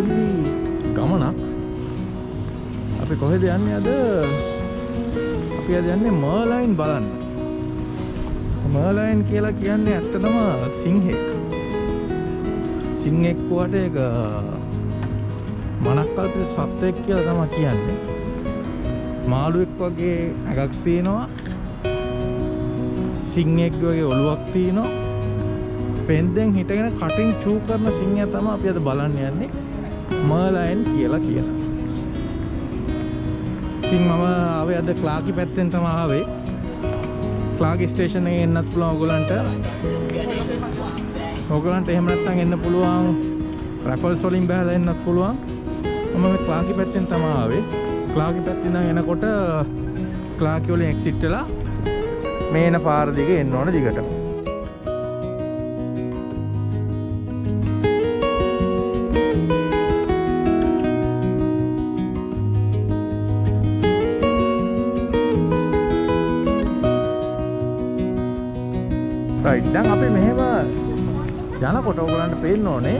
පොඩි ගමනක්. අපි කොහෙද යන්නේ අද? අපි අද යන්නේ මර්ලයින් බලන්න. මර්ලයින් කියලා කියන්නේ ඇත්තටම සිංහෙක්. සිංහෙක් වට ඒක මනක්කල්පිත සත්වෙක් කියලා තමයි කියන්නේ. මාළුවෙක් වගේ ඇඟක් තියෙනවා. සිංහෙක් වගේ ඔළුවක් තියෙනවා. පෙන්දෙන් හිටගෙන කටින් චූ කරන සිංහයා තමයි අපි අද බලන්න යන්නේ. මර්ලයින් කියලා කියනවා. ඉතින් මම ආවේ අද ක්ලාකි පැත්තෙන් තමයි ආවේ. ක්ලාකි ස්ටේෂන් එකේ එන්නත් පුළුවන් ඔයගලන්ට. ඔයගලන්ට එහෙම නැත්නම් එන්න පුළුවන් රැපල්ස් වලින් බහලා එන්නත් පුළුවන්. මම මේ ක්ලාකි පැත්තෙන් තමයි ආවේ. ක්ලාකි පැත්තෙන් නම් එනකොට ක්ලාකි වලින් එක්සිට් වෙලා මේ එන පාර දිගේ එන්න ඕන දිගට. right දැන් අපි මෙහෙම යනකොට ඔයගලන්ට පේන්න ඕනේ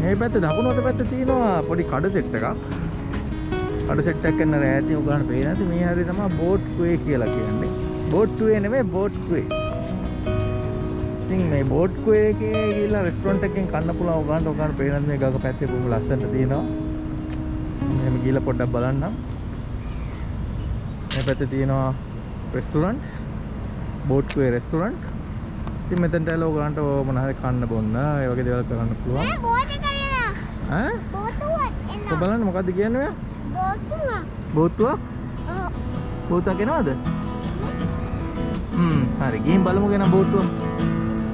මේ පැත්තේ දකුණු අත පැත්තේ තියෙනවා පොඩි කඩ සෙට් එකක්. කඩ සෙට් එකක් කරන රෑති ඔයගලන්ට පේන්නේ නැති මේ හරිය තමයි බෝට් ක්වේ කියලා කියන්නේ. බෝට් ක්වේ නෙමෙයි බෝට් ක්වේ. ඉතින් මේ බෝට් ක්වේ එකේ ගිහලා රෙස්ටොරන්ට් එකකින් කන්න පුළුවන් ඔයගලන්ට පේන්නේ මේ ගඟ පැත්තේ බොහොම ලස්සනට තියෙනවා. මෙහෙම ගිහලා පොඩ්ඩක් බලන්න. මේ පැත්තේ තියෙනවා රෙස්ටොරන්ට්ස්. Boat ක්වේ restaurant. ඉතින් මෙතනට ඇවිල්ලා ඔයගලන්ට මොන හරි කන්න බොන්න ඒ වගේ දේවල් කරන්න පුළුවන්. ඈ බෝට් එක කරනවා. ඈ? බෝටුවක් එනවා. ඔය බලන්න මොකද්ද කියන්නේ ඔයා? බෝටුවක්. බෝට්ටුවක්? ඔව්. බෝට්ටුවක් එනවද? හරි ගිහින් බලමු ගෙන බෝට්ටුව.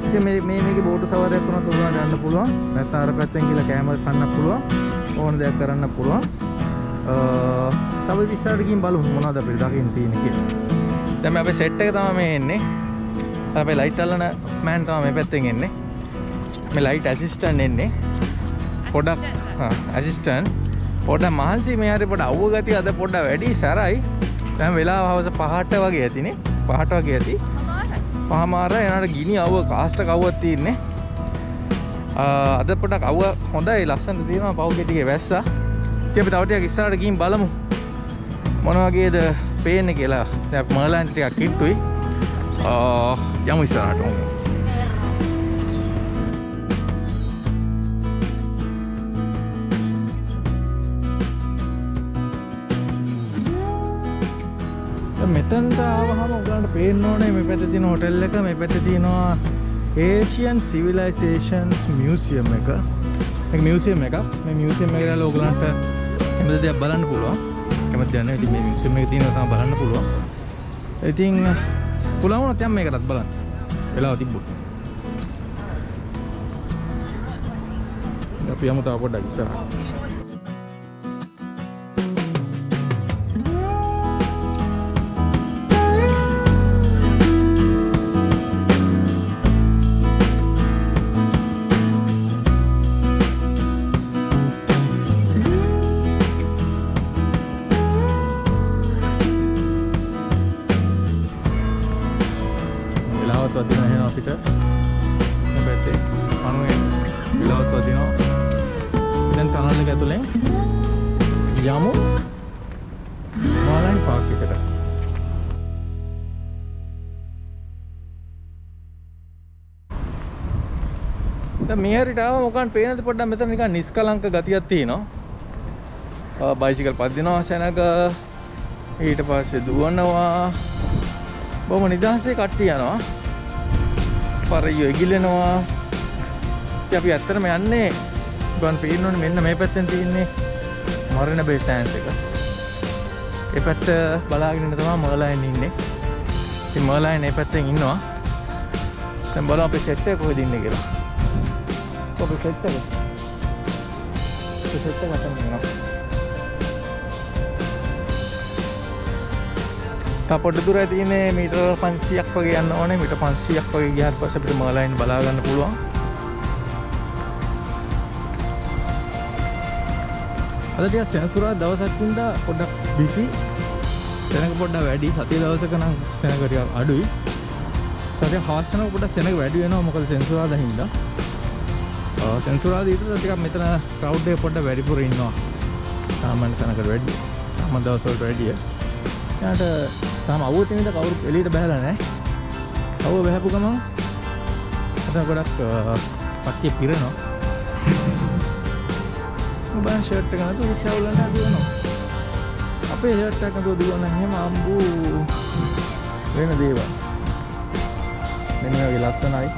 ඉතින් මේකේ බෝට්ටු සවාරියක් කරනත් ඔයගලන්ට යන්න පුළුවන්. නැත්නම් අර පැත්තෙන් ගිහලා කෑම කන්න පුළුවන්. ඕන දෙයක් කරන්න පුළුවන්. තව විස්තරට ගිහින් බලමු මොනවද අපිට දකින්න තියෙන්නේ කියලා. දැන් මේ අපේ සෙට් එක තමයි මේ එන්නේ. අපේ ලයිට් අල්ලන මෑන් තමයි මේ පැත්තෙන් එන්නේ. මේ ලයිට් ඇසිස්ටන්ට් එන්නේ. පොඩක් ඇසිස්ටන්ට් පොඩක් මහන්සි මේ හරි පොඩ අවුව ගතිය අද පොඩක් වැඩි සැරයි. දැන් වෙලාව හවස 5ට වගේ ඇතිනේ. 5ට වගේ ඇති. 5මාර එනකට ගිනි අවුව කාස්ට් කවුවක් තියෙන්නේ. අද පොඩක් අවුව හොඳයි ලස්සනට තියෙනවා පවුගේ ටිකේ වැස්සා. ඉතින් අපි තව ටිකක් ඉස්සරහට ගිහින් බලමු. මොන වගේද පේන්නේ කියලා. දැන් මර්ලයින් ටිකක් කිට්ටුයි. යමු ඉස්සරහට. මෙතනට ආවහම ඔයගලන්ට පේන්න ඕනේ මේ පැත්තේ තියෙන හොටෙල් එක. මේ පැත්තේ තියෙනවා Asian Civilizations Museum එක. මේක මියුසියම් එකක්. මේ මියුසියම් එකේ ගාලා ඔයගලන්ට හැම දෙයක් බලන්න පුළුවන්. කැමති යන්නේ ඉතින් මේ මියුසියම් එකේ තියෙනවා තමයි බලන්න පුළුවන්. ඉතින් පුළුවන් වුණත් යම් මේකටත් බලන්න. වෙලාව තිබ්බොත්. අපි යමු තව පොඩ්ඩක් ඉස්සරහට. වදිනවා එහෙනම් අපිට මේ පැත්තේ අනුවේ විලාවත් වදිනවා. දැන් ටනල් එක ඇතුලෙන් යමු මර්ලයින් පාක් එකට. දැන් මේ හරියට ආවම මොකක්ද පේනද පොඩ්ඩක් මෙතන නිකන් නිස්කලංක ගතියක් තියෙනවා. බයිසිකල් පදිනවා සෙනග ඊට පස්සේ දුවනවා. බොහොම නිදහසේ කට්ටිය යනවා. පරියෝ එගිලෙනවා. ඉතින් අපි ඇත්තටම යන්නේ ගන් පේන්නෝනේ මෙන්න මේ පැත්තෙන් තියෙන්නේ මරිනා බේ සෑන්ඩ්ස් එක. ඒ පැත්ත බලාගෙන ඉන්න තමයි මර්ලයින් ඉන්නේ. ඉතින් මර්ලයින් මේ පැත්තෙන් ඉන්නවා. දැන් බලමු අපේ සෙට් එක කොහෙද ඉන්නේ කියලා. අපේ සෙට් එක. සෙට් එක අතන ඉන්නවා. පොඩ්ඩ දුර තියෙන්නේ මීටර 500ක් වගේ යන්න ඕනේ. මීටර 500ක් වගේ ගියාට පස්සේ අපිට මර්ලයින් බලා ගන්න පුළුවන්. අද ටිකක් සෙනසුරාදා දවසක් ඉඳලා පොඩ්ඩක් බිසි. සෙනඟ පොඩ්ඩක් වැඩි. සතිය දවසක නම් සෙනඟ ටිකක් අඩුයි. සතිය හවස් වෙනකොට පොඩ්ඩක් සෙනඟ වැඩි වෙනවා. මොකද සෙනසුරාදා හින්දා. සෙන්සුරාදා ඊට ටිකක් මෙතන ක්‍රවුඩ් එක පොඩ්ඩක් වැඩිපුර ඉන්නවා. සාමාන්‍ය තැනකට වැඩි. සාමාන්‍ය දවස්වලට වැඩිය. ඊට තාම අවුව තියෙන ඉඳ කවුරුත් එළියට බහලා නැහැ. අවුව බහපු ගමන් අද ගොඩක් පස්සේ පිරෙනවා. මොබන් ෂර්ට් එක නතු විශ්වලන්න දුවනවා. අපේ ෂර්ට් එක නතු දුවන හැම අම්බු වෙන දේවල්. මෙන්න මේ වගේ ලස්සනයි.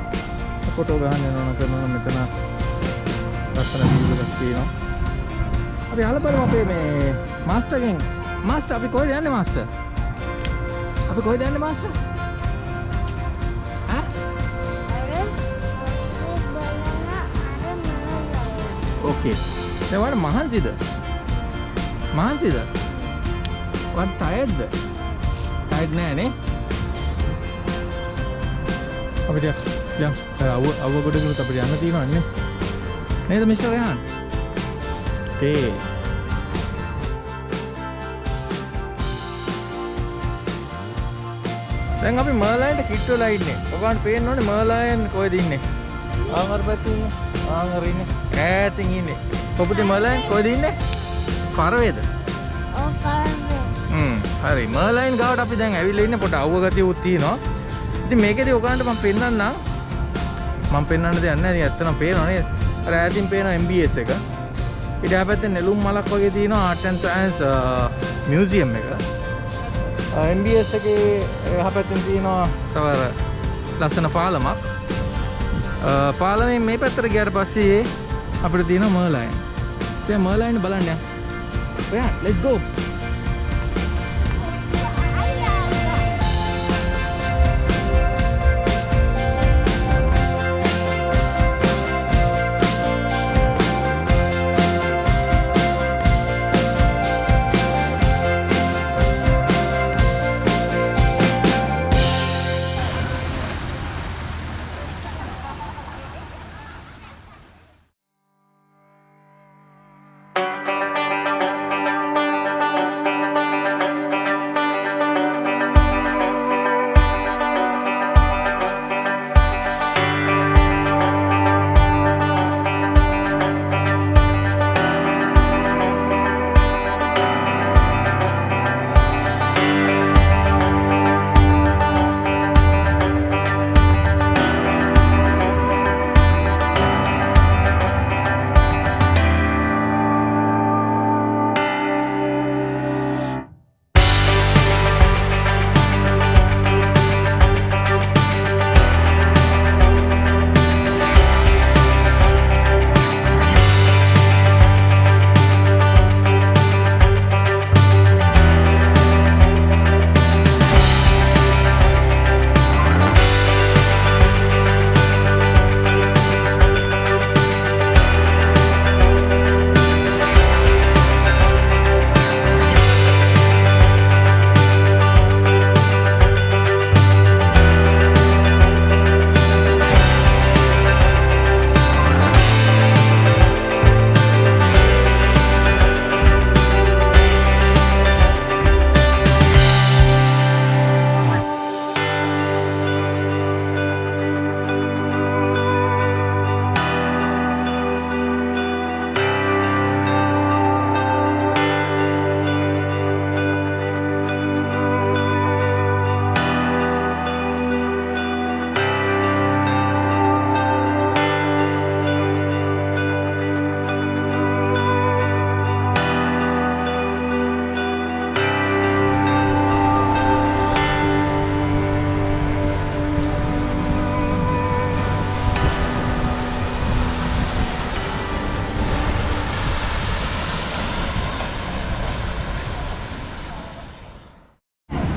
ෆොටෝ ගන්න යනවා කරනවා මෙතන ලස්සන වීඩියෝ එකක් තියෙනවා. අපි අහලා බලමු අපේ මේ මාස්ටර්ගෙන්. මාස්ටර් අපි කොහෙද යන්නේ මාස්ටර්? අපි කොහෙද යන්නේ මාස්ටර්? ඈ? ඕකේ. දැන් වඩ මහන්සිද? මහන්සිද? වත් ටයර්ඩ්ද? ටයර්ඩ් නෑ නේ? අපිට යම් අවුව ගොඩකට අපිට යන්න තියෙනවා නේ. නේද මිස්ටර් රයන්? ඒ දැන් අපි මර්ලයින්ට කිට් වෙලා ඉන්නේ. ඔයගොල්ලන්ට පේන්න ඕනේ මර්ලයින් කොහෙද ඉන්නේ? ආහාර පැත්තේ ඉන්නේ. ආහාර ඉන්නේ. ඈතින් ඉන්නේ. පොපුටි මර්ලයින් කොහෙද ඉන්නේ? කරවේද? ඔව් කරවේ. හරි. මර්ලයින් ගාවට අපි දැන් ඇවිල්ලා ඉන්නේ. පොඩ අවුව ගතිය උත් තියෙනවා. ඉතින් මේකේදී ඔයගොල්ලන්ට මම පෙන්නන්නම්. මම පෙන්නන්න දෙයක් නැහැ. ඉතින් ඇත්තටම පේනවා නේද? අර ඈතින් පේන MBS එක. ඊට පැත්තේ නෙළුම් මලක් වගේ තියෙනවා ආර්ට් ඇන්ඩ් සයන්ස් මියුසියම් එක. MBS එකේ එහා පැත්තෙන් තියෙනවා තව ලස්සන පාලමක්. පාලමෙන් මේ පැත්තට ගියාට පස්සේ අපිට තියෙනවා මර්ලයින්. ඉතින් මර්ලයින් බලන්න යන්න. ඔයා let's go.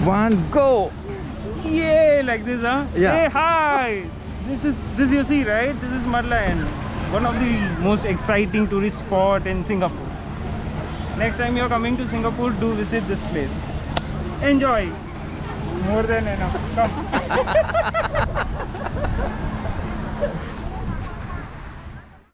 One, go! Yay! Like this, huh? Yeah. Hey, hi! This you see, right? This is Merlion, one of the most exciting tourist spot in Singapore. Next time you're coming to Singapore, do visit this place. Enjoy! More than enough. Come.